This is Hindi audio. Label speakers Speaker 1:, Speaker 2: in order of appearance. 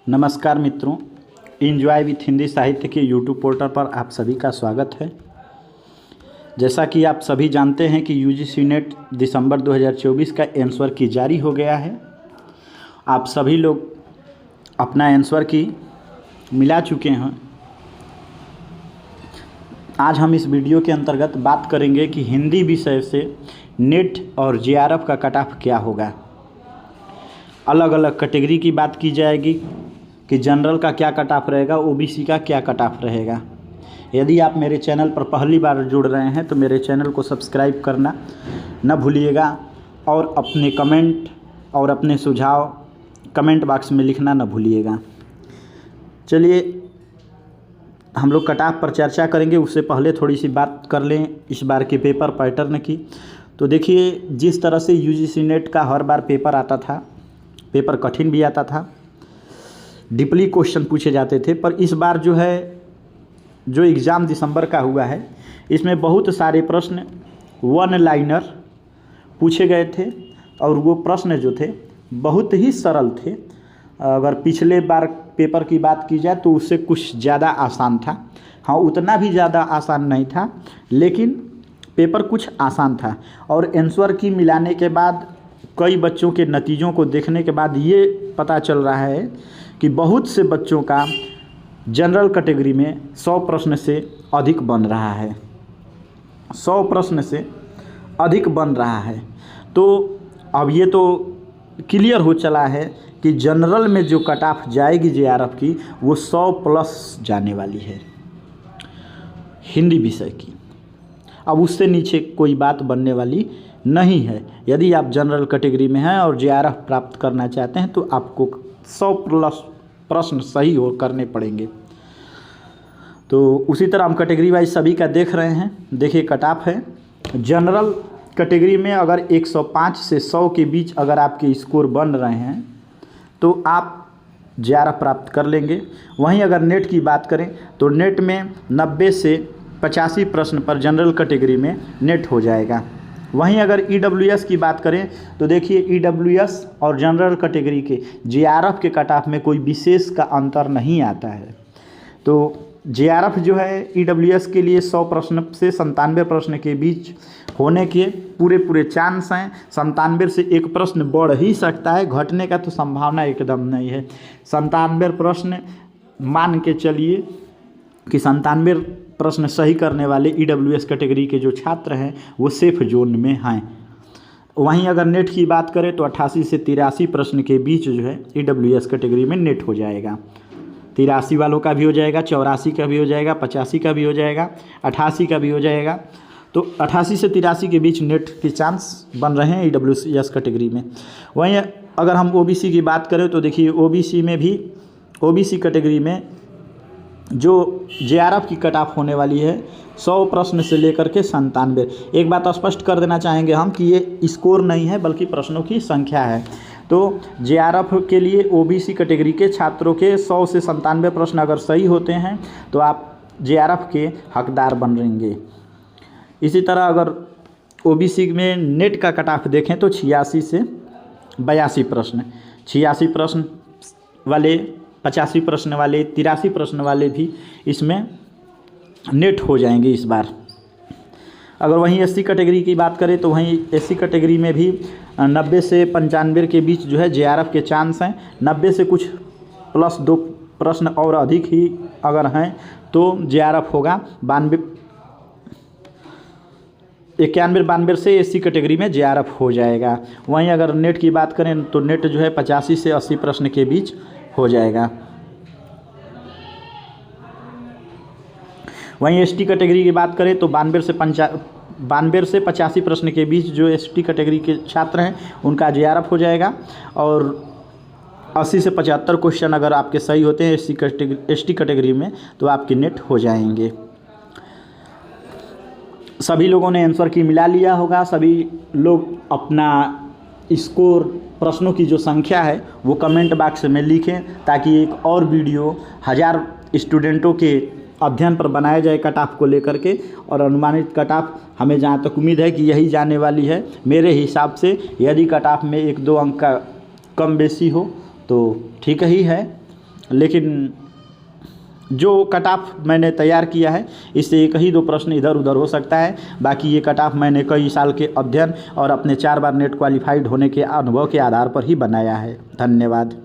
Speaker 1: नमस्कार मित्रों, इंजॉय विथ हिंदी साहित्य के यूट्यूब पोर्टल पर आप सभी का स्वागत है। जैसा कि आप सभी जानते हैं कि यूजीसी नेट दिसंबर 2024 का आंसर की जारी हो गया है। आप सभी लोग अपना आंसर की मिला चुके हैं। आज हम इस वीडियो के अंतर्गत बात करेंगे कि हिंदी विषय से नेट और जेआरएफ का कट ऑफ क्या होगा। अलग अलग कैटेगरी की बात की जाएगी कि जनरल का क्या कट ऑफ रहेगा, ओबीसी का क्या कट ऑफ रहेगा। यदि आप मेरे चैनल पर पहली बार जुड़ रहे हैं तो मेरे चैनल को सब्सक्राइब करना न भूलिएगा और अपने कमेंट और अपने सुझाव कमेंट बॉक्स में लिखना न भूलिएगा। चलिए हम लोग कट ऑफ पर चर्चा करेंगे। उससे पहले थोड़ी सी बात कर लें इस बार के पेपर पैटर्न की। तो देखिए, जिस तरह से यूजीसी नेट का हर बार पेपर आता था, पेपर कठिन भी आता था, डीपली क्वेश्चन पूछे जाते थे, पर इस बार जो एग्ज़ाम दिसंबर का हुआ है इसमें बहुत सारे प्रश्न वन लाइनर पूछे गए थे और वो प्रश्न जो थे बहुत ही सरल थे। अगर पिछले बार पेपर की बात की जाए तो उससे कुछ ज़्यादा आसान था। हाँ, उतना भी ज़्यादा आसान नहीं था, लेकिन पेपर कुछ आसान था। और आंसर की मिलाने के बाद कई बच्चों के नतीजों को देखने के बाद ये पता चल रहा है कि बहुत से बच्चों का जनरल कैटेगरी में 100 प्रश्न से अधिक बन रहा है। 100 प्रश्न से अधिक बन रहा है। तो अब ये तो क्लियर हो चला है कि जनरल में जो कट ऑफ जाएगी जेआरएफ की वो 100 प्लस जाने वाली है हिंदी विषय की। अब उससे नीचे कोई बात बनने वाली नहीं है। यदि आप जनरल कैटेगरी में हैं और जेआरएफ प्राप्त करना चाहते हैं तो आपको 100 प्लस प्रश्न सही हो करने पड़ेंगे। तो उसी तरह हम कैटेगरी वाइज सभी का देख रहे हैं। देखिए, कट ऑफ है जनरल कैटेगरी में अगर 105 से 100 के बीच अगर आपके स्कोर बन रहे हैं तो आप जेआरएफ प्राप्त कर लेंगे। वहीं अगर नेट की बात करें तो नेट में 90 से 85 प्रश्न पर जनरल कैटेगरी में नेट हो जाएगा। वहीं अगर ईडब्ल्यूएस की बात करें तो देखिए, ईडब्ल्यूएस और जनरल कैटेगरी के जेआरएफ के कट ऑफ में कोई विशेष का अंतर नहीं आता है। तो जेआरएफ जो है ईडब्ल्यूएस के लिए 100 प्रश्न से 97 प्रश्न के बीच होने के पूरे चांस हैं। 97 से एक प्रश्न बढ़ ही सकता है, घटने का तो संभावना एकदम नहीं है। 97 प्रश्न मान के चलिए कि 97 प्रश्न सही करने वाले ईडब्ल्यूएस कैटेगरी के जो छात्र हैं वो सेफ जोन में हैं। वहीं अगर नेट की बात करें तो 88 से 83 प्रश्न के बीच जो है ईडब्ल्यूएस कैटेगरी में नेट हो जाएगा। 83 वालों का भी हो जाएगा, 84 का भी हो जाएगा, 85 का भी हो जाएगा, 88 का भी हो जाएगा। तो 88 से 83 के बीच नेट के चांस बन रहे हैं ईडब्ल्यूएस कैटेगरी में। वहीं अगर हम ओबीसी की बात करें तो देखिए, ओबीसी में भी ओबीसी कैटेगरी में जो जेआरएफ की कट ऑफ होने वाली है 100 प्रश्न से लेकर के 97। एक बात स्पष्ट कर देना चाहेंगे हम कि ये स्कोर नहीं है बल्कि प्रश्नों की संख्या है। तो जेआरएफ के लिए ओबीसी कैटेगरी के छात्रों के 100 से 97 प्रश्न अगर सही होते हैं तो आप जेआरएफ के हकदार बन रहेंगे। इसी तरह अगर ओबीसी में नेट का कट ऑफ देखें तो 86 से 82 प्रश्न, 86 प्रश्न वाले, 85 प्रश्न वाले, 83 प्रश्न वाले भी इसमें नेट हो जाएंगे इस बार। अगर वहीं एससी कैटेगरी की बात करें तो वहीं एससी कैटेगरी में भी 90 से 95 के बीच जो है जेआरएफ के चांस हैं। 90 से कुछ प्लस 2 प्रश्न और अधिक ही अगर हैं तो जेआरएफ होगा। 91-92 से एससी कैटेगरी में जेआरएफ हो जाएगा। वहीं अगर नेट की बात करें तो नेट जो है 85 से 80 प्रश्न के बीच हो जाएगा। वहीं एसटी कैटेगरी की बात करें तो 92 से 85 प्रश्न के बीच जो एसटी कैटेगरी के छात्र हैं उनका जेआरएफ हो जाएगा। और 80 से 75 क्वेश्चन अगर आपके सही होते हैं एसटी कैटेगरी में तो आपके नेट हो जाएंगे। सभी लोगों ने आंसर की मिला लिया होगा। सभी लोग अपना स्कोर, प्रश्नों की जो संख्या है वो कमेंट बॉक्स में लिखें ताकि एक और वीडियो 1000 स्टूडेंटों के अध्ययन पर बनाया जाए कट ऑफ को लेकर के। और अनुमानित कट ऑफ हमें जहाँ तक उम्मीद है कि यही जाने वाली है मेरे हिसाब से। यदि कट ऑफ में 1-2 अंक का कम बेसी हो तो ठीक ही है। लेकिन जो कट ऑफ मैंने तैयार किया है इससे एक ही दो प्रश्न इधर उधर हो सकता है। बाकी ये कट ऑफ मैंने कई साल के अध्ययन और अपने 4 बार नेट क्वालिफाइड होने के अनुभव के आधार पर ही बनाया है। धन्यवाद।